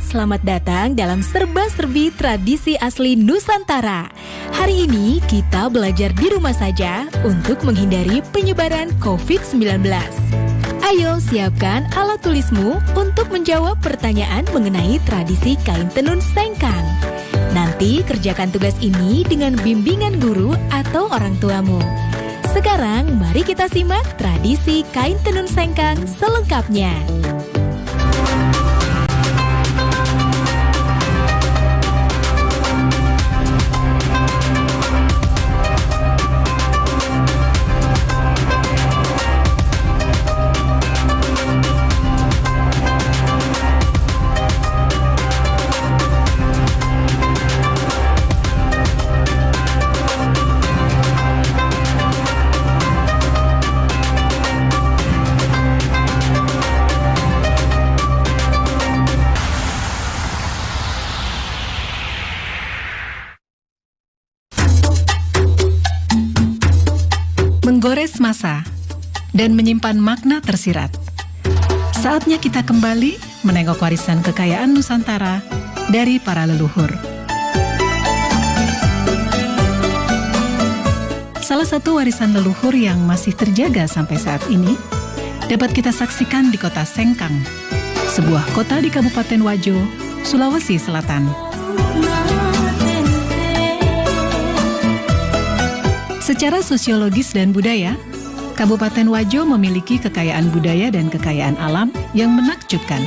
selamat datang dalam Serba-Serbi Tradisi Asli Nusantara. Hari ini kita belajar di rumah saja untuk menghindari penyebaran COVID-19. Ayo siapkan alat tulismu untuk menjawab pertanyaan mengenai tradisi kain tenun sengkang. Nanti kerjakan tugas ini dengan bimbingan guru atau orang tuamu. Sekarang mari kita simak tradisi kain tenun sengkang selengkapnya. Menggores masa dan menyimpan makna tersirat. Saatnya kita kembali menengok warisan kekayaan Nusantara dari para leluhur. Salah satu warisan leluhur yang masih terjaga sampai saat ini dapat kita saksikan di kota Sengkang, sebuah kota di Kabupaten Wajo, Sulawesi Selatan. Secara sosiologis dan budaya, Kabupaten Wajo memiliki kekayaan budaya dan kekayaan alam yang menakjubkan.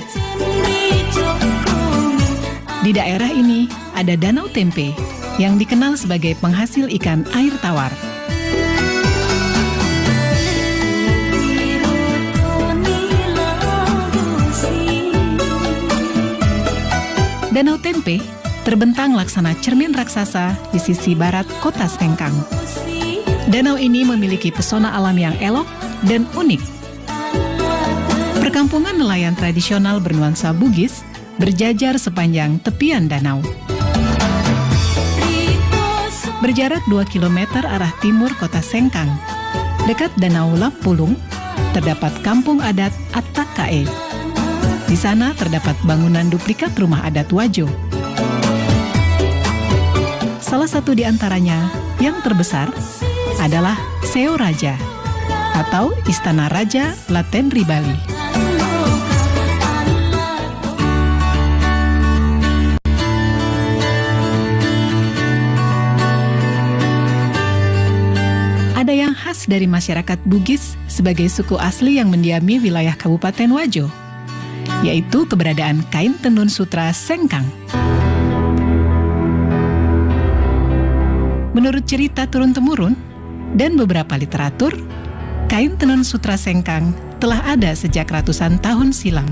Di daerah ini ada Danau Tempe yang dikenal sebagai penghasil ikan air tawar. Danau Tempe terbentang laksana cermin raksasa di sisi barat kota Sengkang. Danau ini memiliki pesona alam yang elok dan unik. Perkampungan nelayan tradisional bernuansa Bugis berjajar sepanjang tepian danau. Berjarak 2 km arah timur kota Sengkang, dekat Danau Lampulung, terdapat kampung adat Attakae. Di sana terdapat bangunan duplikat rumah adat Wajo. Salah satu di antaranya yang terbesar adalah Seo Raja atau Istana Raja Latenri Bali. Ada yang khas dari masyarakat Bugis sebagai suku asli yang mendiami wilayah Kabupaten Wajo, yaitu keberadaan kain tenun sutra Sengkang. Menurut cerita turun-temurun dan beberapa literatur, kain tenun sutra Sengkang telah ada sejak ratusan tahun silam.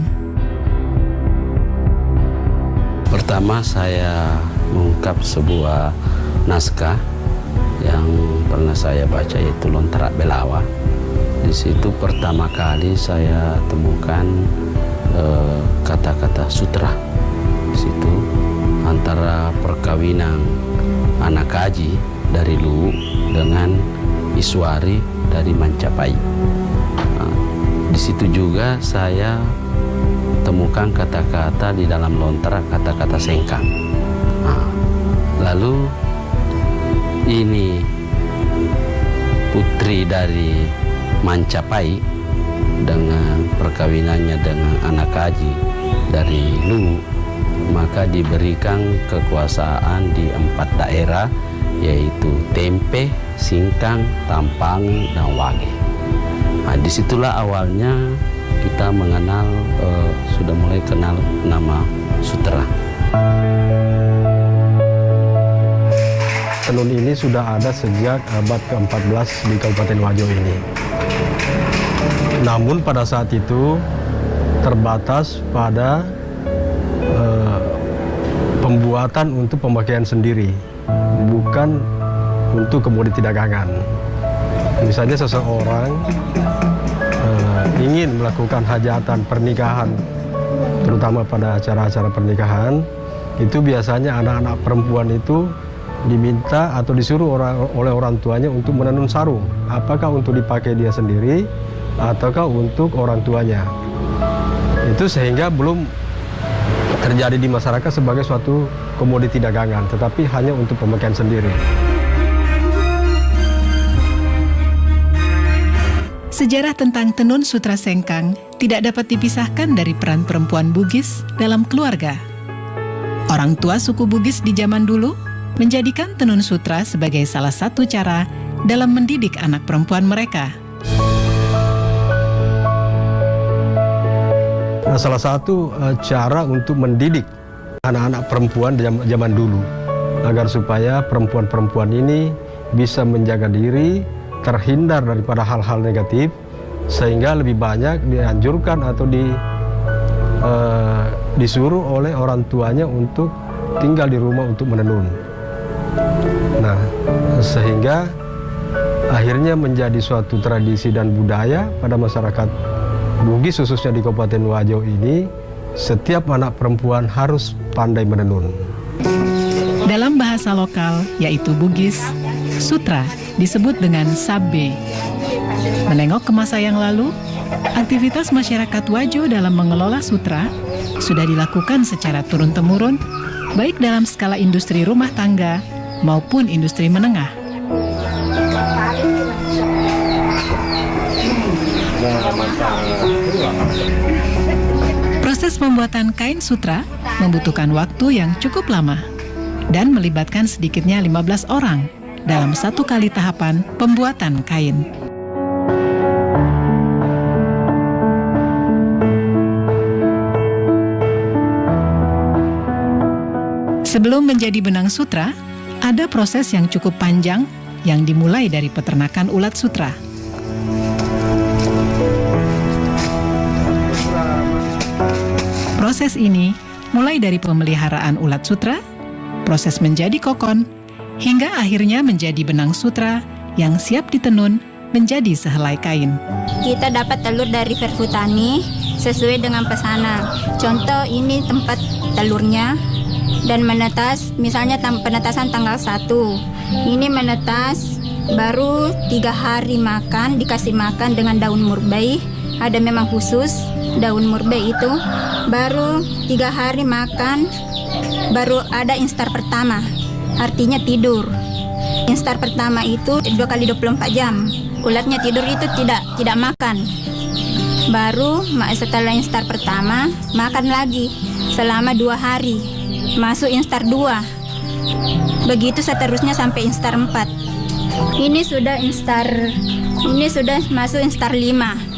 Pertama saya mengungkap sebuah naskah yang pernah saya baca, yaitu Lontrak Belawa. Di situ pertama kali saya temukan kata-kata sutra. Di situ antara perkawinan anak Kaji dari Luwu dengan Iswari dari Mancapai. Di situ juga saya temukan kata-kata di dalam lontrak, kata-kata Sengkang. Lalu ini putri dari Mancapai dengan perkawinannya dengan anak Kaji dari Luwu, maka diberikan kekuasaan di 4 daerah, yaitu Tempe, Singkang, Tampangi, dan Wage. Disitulah awalnya kita mengenal, sudah mulai kenal nama sutra. Tenun ini sudah ada sejak abad ke-14 di Kabupaten Wajo ini. Namun pada saat itu terbatas pada pembuatan untuk pemakaian sendiri, bukan untuk komoditi dagangan. Misalnya seseorang ingin melakukan hajatan pernikahan, terutama pada acara-acara pernikahan, itu biasanya anak-anak perempuan itu diminta atau disuruh oleh orang tuanya untuk menenun sarung. Apakah untuk dipakai dia sendiri ataukah untuk orang tuanya. Itu sehingga belum terjadi di masyarakat sebagai suatu komoditi dagangan, tetapi hanya untuk pemakaian sendiri. Sejarah tentang tenun sutra sengkang tidak dapat dipisahkan dari peran perempuan Bugis dalam keluarga. Orang tua suku Bugis di zaman dulu menjadikan tenun sutra sebagai salah satu cara dalam mendidik anak perempuan mereka. Nah, salah satu cara untuk mendidik anak-anak perempuan di zaman dulu agar supaya perempuan-perempuan ini bisa menjaga diri, terhindar daripada hal-hal negatif, sehingga lebih banyak dianjurkan atau disuruh oleh orang tuanya untuk tinggal di rumah untuk menenun. Nah, sehingga akhirnya menjadi suatu tradisi dan budaya pada masyarakat Bugis, khususnya di Kabupaten Wajo ini, setiap anak perempuan harus pandai menenun. Dalam bahasa lokal, yaitu Bugis, sutra disebut dengan sabbe. Menengok ke masa yang lalu, aktivitas masyarakat Wajo dalam mengelola sutra sudah dilakukan secara turun-temurun, baik dalam skala industri rumah tangga maupun industri menengah. Proses pembuatan kain sutra membutuhkan waktu yang cukup lama dan melibatkan sedikitnya 15 orang dalam satu kali tahapan pembuatan kain. Sebelum menjadi benang sutra, ada proses yang cukup panjang yang dimulai dari peternakan ulat sutra. Proses ini mulai dari pemeliharaan ulat sutra, proses menjadi kokon, hingga akhirnya menjadi benang sutra yang siap ditenun menjadi sehelai kain. Kita dapat telur dari Verfutani sesuai dengan pesanan. Contoh ini tempat telurnya dan menetas, misalnya penetasan tanggal 1. Ini menetas baru 3 hari makan, dikasih makan dengan daun murbei. Ada memang khusus daun murbei itu. Baru 3 hari makan, baru ada instar pertama. Artinya tidur. Instar pertama itu 2 kali 24 jam. Ulatnya tidur itu tidak makan. Baru setelah instar pertama makan lagi selama 2 hari. Masuk instar 2. Begitu seterusnya sampai instar 4. Ini sudah masuk instar 5.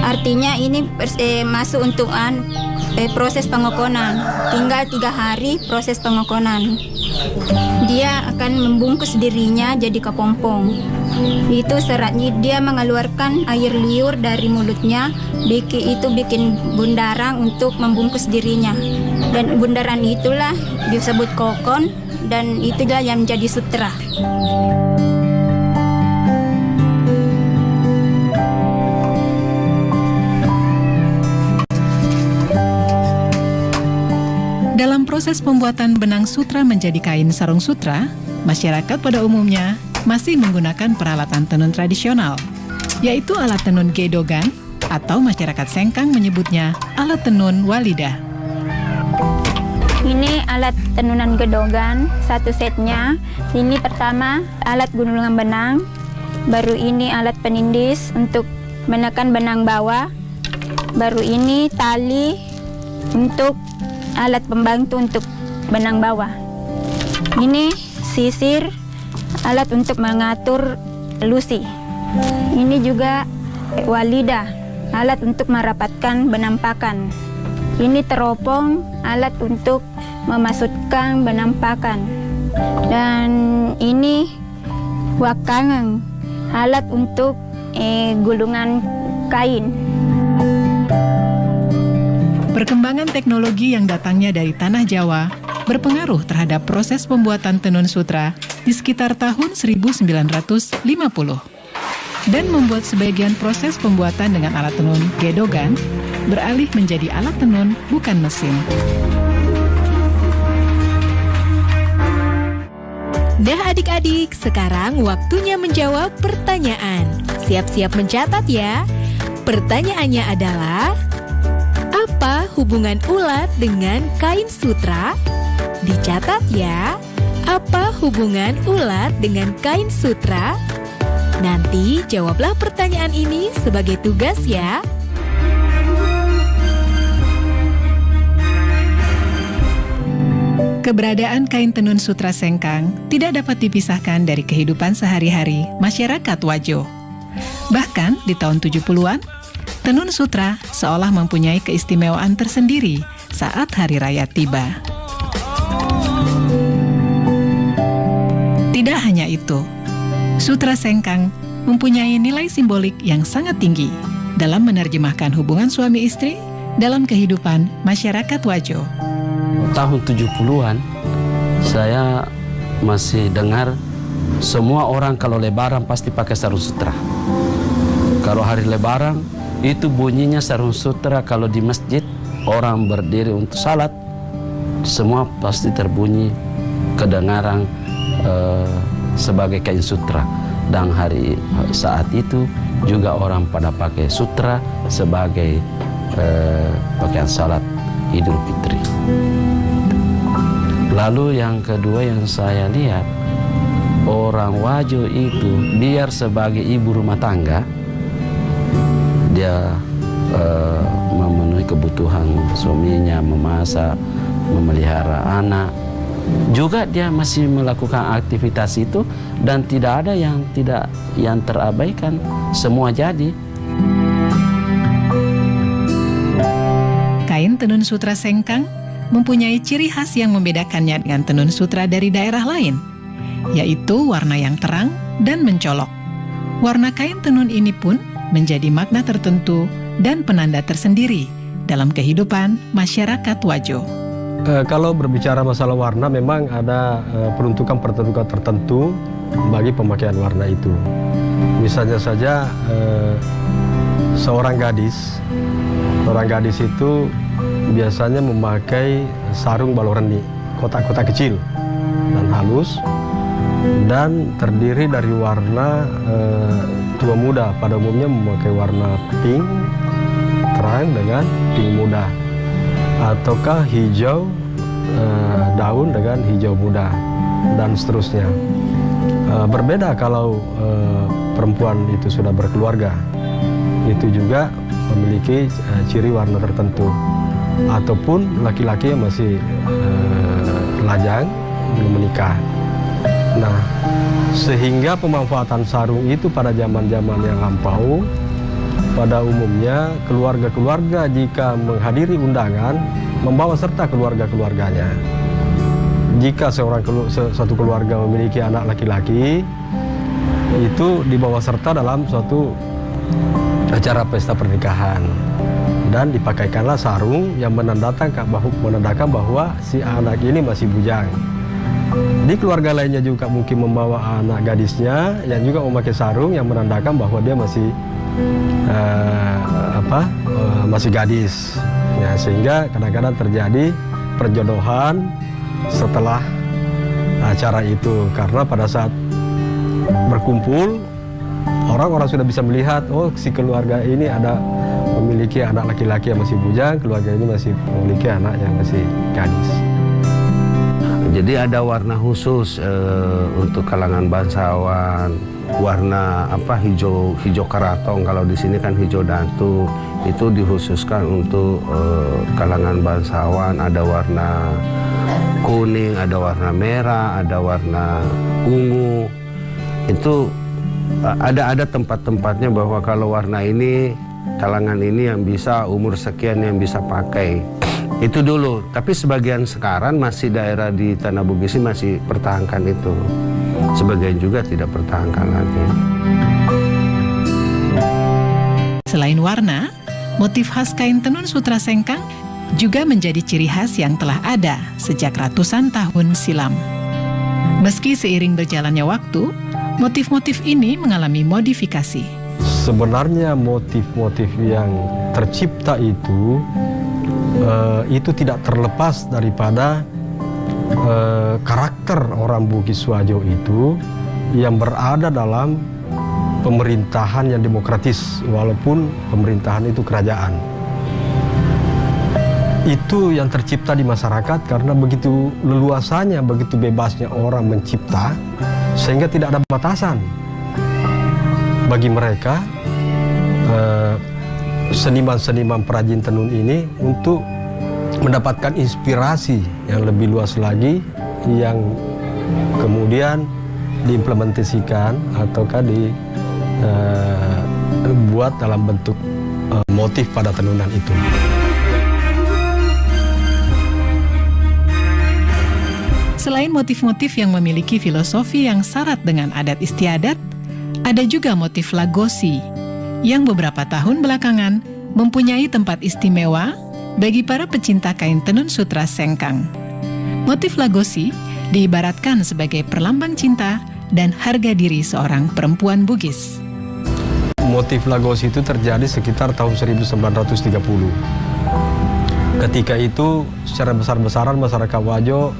Artinya ini masuk untuk proses pengokonan. Tinggal 3 hari proses pengokonan. Dia akan membungkus dirinya jadi kepompong. Itu seratnya, dia mengeluarkan air liur dari mulutnya. Bikin bundaran untuk membungkus dirinya. Dan bundaran itulah disebut kokon, dan itulah yang menjadi sutra. Dalam proses pembuatan benang sutra menjadi kain sarung sutra, masyarakat pada umumnya masih menggunakan peralatan tenun tradisional, yaitu alat tenun gedogan atau masyarakat Sengkang menyebutnya alat tenun walidah. Ini alat tenunan gedogan, satu setnya. Ini pertama alat gulungan benang, baru ini alat penindis untuk menekan benang bawah, baru ini tali untuk alat pembantu untuk benang bawah. Ini sisir, alat untuk mengatur lusi. Ini juga walidah, alat untuk merapatkan benang pakan. Ini teropong, alat untuk memasukkan benang pakan. Dan ini wakangan, alat untuk gulungan kain. Perkembangan teknologi yang datangnya dari tanah Jawa berpengaruh terhadap proses pembuatan tenun sutra di sekitar tahun 1950 dan membuat sebagian proses pembuatan dengan alat tenun gedogan beralih menjadi alat tenun bukan mesin. Dah adik-adik, sekarang waktunya menjawab pertanyaan. Siap-siap mencatat ya. Pertanyaannya adalah, Apa hubungan ulat dengan kain sutra? Dicatat ya. Apa hubungan ulat dengan kain sutra? Nanti jawablah pertanyaan ini sebagai tugas ya. Keberadaan kain tenun sutra sengkang tidak dapat dipisahkan dari kehidupan sehari-hari masyarakat Wajo. Bahkan di tahun 70-an, tenun sutra seolah mempunyai keistimewaan tersendiri saat hari raya tiba. Tidak hanya itu, sutra sengkang mempunyai nilai simbolik yang sangat tinggi dalam menerjemahkan hubungan suami istri dalam kehidupan masyarakat Wajo. Tahun 70-an saya masih dengar semua orang kalau lebaran pasti pakai sarung sutra. Kalau hari lebaran itu bunyinya sarung sutra. Kalau di masjid orang berdiri untuk salat, semua pasti terbunyi kedengaran sebagai kain sutra. Dan saat itu juga orang pada pakai sutra sebagai pakaian salat Idul Fitri. Lalu yang kedua yang saya lihat, orang Wajo itu biar sebagai ibu rumah tangga, dia memenuhi kebutuhan suaminya, memasak, memelihara anak. Juga dia masih melakukan aktivitas itu dan tidak ada yang terabaikan, semua jadi. Kain tenun sutra sengkang mempunyai ciri khas yang membedakannya dengan tenun sutra dari daerah lain, yaitu warna yang terang dan mencolok. Warna kain tenun ini pun menjadi makna tertentu dan penanda tersendiri dalam kehidupan masyarakat Wajo. Kalau berbicara masalah warna, memang ada peruntukan tertentu bagi pemakaian warna itu. Misalnya saja seorang gadis itu biasanya memakai sarung baloreni, kotak-kotak kecil dan halus, dan terdiri dari warna tua muda. Pada umumnya memakai warna pink terang dengan pink muda, ataukah hijau daun dengan hijau muda, dan seterusnya. Berbeda kalau perempuan itu sudah berkeluarga, itu juga memiliki ciri warna tertentu. Ataupun laki-laki yang masih lajang, belum menikah. Nah, sehingga pemanfaatan sarung itu pada zaman-zaman yang lampau, pada umumnya keluarga-keluarga jika menghadiri undangan membawa serta keluarga-keluarganya. Jika satu keluarga memiliki anak laki-laki, itu dibawa serta dalam suatu acara pesta pernikahan. Dan dipakaikanlah sarung yang menandakan bahwa si anak ini masih bujang. Di keluarga lainnya juga mungkin membawa anak gadisnya yang juga memakai sarung yang menandakan bahwa dia masih masih gadis. Ya, sehingga kadang-kadang terjadi perjodohan setelah acara itu, karena pada saat berkumpul orang-orang sudah bisa melihat, oh si keluarga ini memiliki anak laki-laki yang masih bujang, keluarga ini masih memiliki anak yang masih gadis. Jadi ada warna khusus untuk kalangan bangsawan, warna hijau karatong. Kalau di sini kan hijau datu, itu dikhususkan untuk kalangan bangsawan. Ada warna kuning, ada warna merah, ada warna ungu. Itu ada tempat-tempatnya bahwa kalau warna ini, kalangan ini yang bisa, umur sekian yang bisa pakai. Itu dulu, tapi sebagian sekarang masih daerah di Tanah Bugis masih pertahankan itu. Sebagian juga tidak pertahankan lagi. Selain warna, motif khas kain tenun sutra sengkang juga menjadi ciri khas yang telah ada sejak ratusan tahun silam. Meski seiring berjalannya waktu, motif-motif ini mengalami modifikasi. Sebenarnya motif-motif yang tercipta itu tidak terlepas daripada karakter orang Bugis Wajo itu yang berada dalam pemerintahan yang demokratis, walaupun pemerintahan itu kerajaan. itu yang tercipta di masyarakat karena begitu leluasanya, begitu bebasnya orang mencipta, sehingga tidak ada batasan bagi mereka seniman-seniman perajin tenun ini untuk mendapatkan inspirasi yang lebih luas lagi, yang kemudian diimplementasikan ataukah dibuat dalam bentuk motif pada tenunan itu. Selain motif-motif yang memiliki filosofi yang syarat dengan adat istiadat, ada juga motif lagosi yang beberapa tahun belakangan mempunyai tempat istimewa bagi para pecinta kain tenun sutra Sengkang. Motif lagosi diibaratkan sebagai perlambang cinta dan harga diri seorang perempuan Bugis. Motif lagosi itu terjadi sekitar tahun 1930. Ketika itu secara besar-besaran masyarakat Wajo,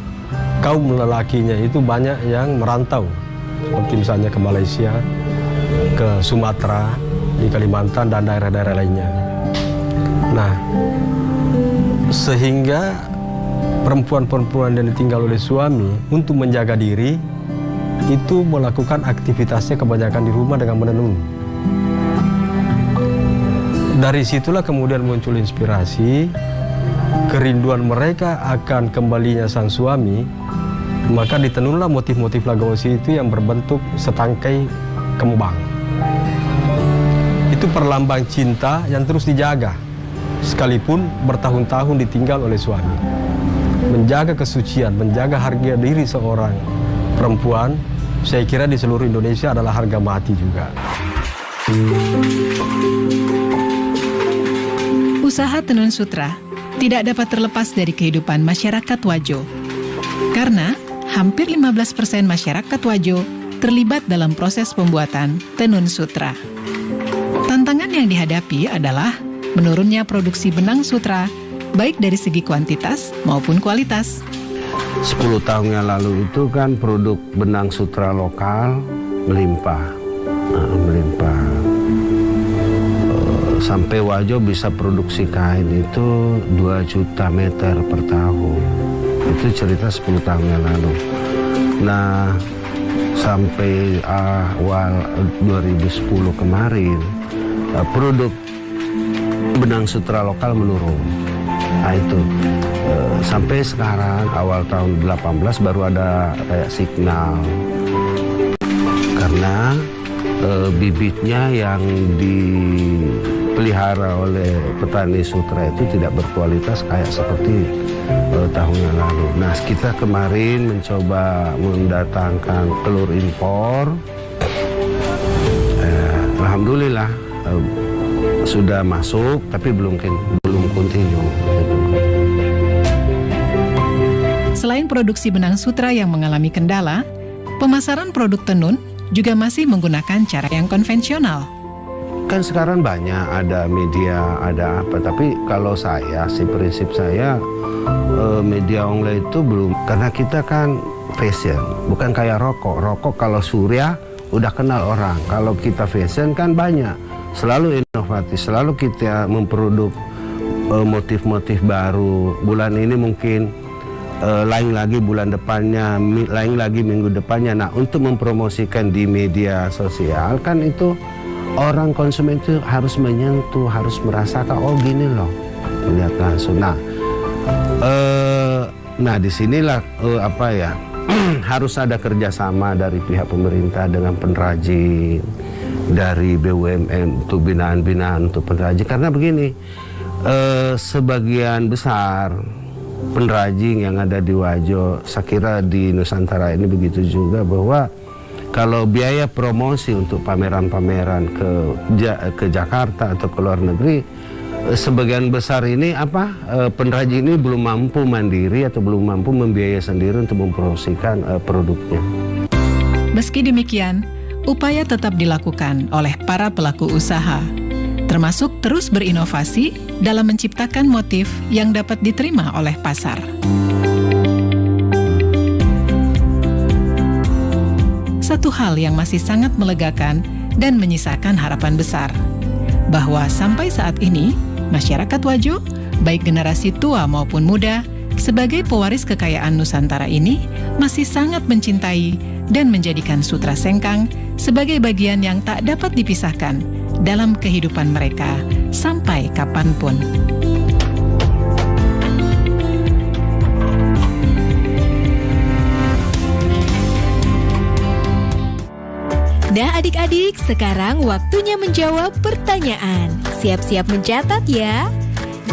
kaum lelakinya itu banyak yang merantau, seperti misalnya ke Malaysia, ke Sumatera, di Kalimantan, dan daerah-daerah lainnya. Nah, sehingga perempuan-perempuan yang ditinggal oleh suami untuk menjaga diri, itu melakukan aktivitasnya kebanyakan di rumah dengan menenun. Dari situlah kemudian muncul inspirasi, kerinduan mereka akan kembalinya sang suami, maka ditenunlah motif-motif lagosi itu yang berbentuk setangkai kembang. Itu perlambang cinta yang terus dijaga, sekalipun bertahun-tahun ditinggal oleh suami. Menjaga kesucian, menjaga harga diri seorang perempuan, saya kira di seluruh Indonesia adalah harga mati juga. Usaha tenun sutra tidak dapat terlepas dari kehidupan masyarakat Wajo, karena hampir 15% masyarakat Wajo terlibat dalam proses pembuatan tenun sutra. Tantangan yang dihadapi adalah menurunnya produksi benang sutra, baik dari segi kuantitas maupun kualitas. 10 tahun yang lalu itu kan produk benang sutra lokal melimpah. Sampai Wajo bisa produksi kain itu 2 juta meter per tahun. Itu cerita 10 tahun yang lalu. Nah, sampai awal 2010 kemarin, produk benang sutra lokal menurun. Nah itu sampai sekarang awal tahun 18 baru ada kayak signal, karena bibitnya yang dipelihara oleh petani sutra itu tidak berkualitas kayak seperti tahun yang lalu. Nah, kita kemarin mencoba mendatangkan telur impor. Alhamdulillah sudah masuk, tapi belum kontinu. Selain produksi benang sutra yang mengalami kendala, pemasaran produk tenun juga masih menggunakan cara yang konvensional. Kan sekarang banyak, ada media, ada apa. Tapi kalau saya, prinsip saya, media online itu belum. Karena kita kan fashion, bukan kayak rokok. Rokok kalau surya udah kenal orang. Kalau kita fashion kan banyak. Selalu inovatif, selalu kita memproduk motif-motif baru. Bulan ini mungkin lain lagi bulan depannya, lain lagi minggu depannya. Nah, untuk mempromosikan di media sosial kan itu orang konsumen itu harus menyentuh, harus merasakan, oh gini loh, melihat langsung. Nah disinilah harus ada kerjasama dari pihak pemerintah dengan pengrajin, dari BUMN untuk binaan-binaan untuk pengrajin. Karena begini, sebagian besar pengrajin yang ada di Wajo, saya kira di Nusantara ini begitu juga, bahwa kalau biaya promosi untuk pameran-pameran ke Jakarta atau ke luar negeri, sebagian besar ini pengrajin ini belum mampu mandiri atau belum mampu membiayai sendiri untuk mempromosikan produknya. Meski demikian, upaya tetap dilakukan oleh para pelaku usaha, termasuk terus berinovasi dalam menciptakan motif yang dapat diterima oleh pasar. Satu hal yang masih sangat melegakan dan menyisakan harapan besar, bahwa sampai saat ini, masyarakat Wajo baik generasi tua maupun muda, sebagai pewaris kekayaan Nusantara ini masih sangat mencintai dan menjadikan sutra sengkang sebagai bagian yang tak dapat dipisahkan dalam kehidupan mereka sampai kapanpun. Nah adik-adik, sekarang waktunya menjawab pertanyaan. Siap-siap mencatat ya.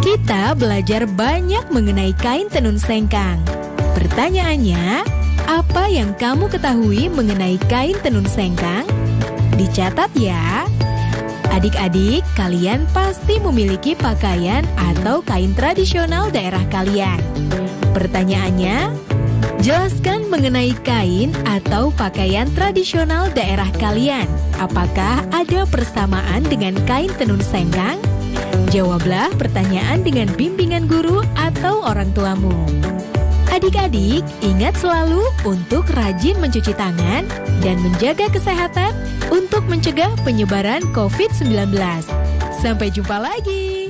Kita belajar banyak mengenai kain tenun sengkang. Pertanyaannya, apa yang kamu ketahui mengenai kain tenun sengkang? Dicatat ya. Adik-adik, kalian pasti memiliki pakaian atau kain tradisional daerah kalian. Pertanyaannya, jelaskan mengenai kain atau pakaian tradisional daerah kalian. Apakah ada persamaan dengan kain tenun sengkang? Jawablah pertanyaan dengan bimbingan guru atau orang tuamu. Adik-adik, ingat selalu untuk rajin mencuci tangan dan menjaga kesehatan untuk mencegah penyebaran COVID-19. Sampai jumpa lagi.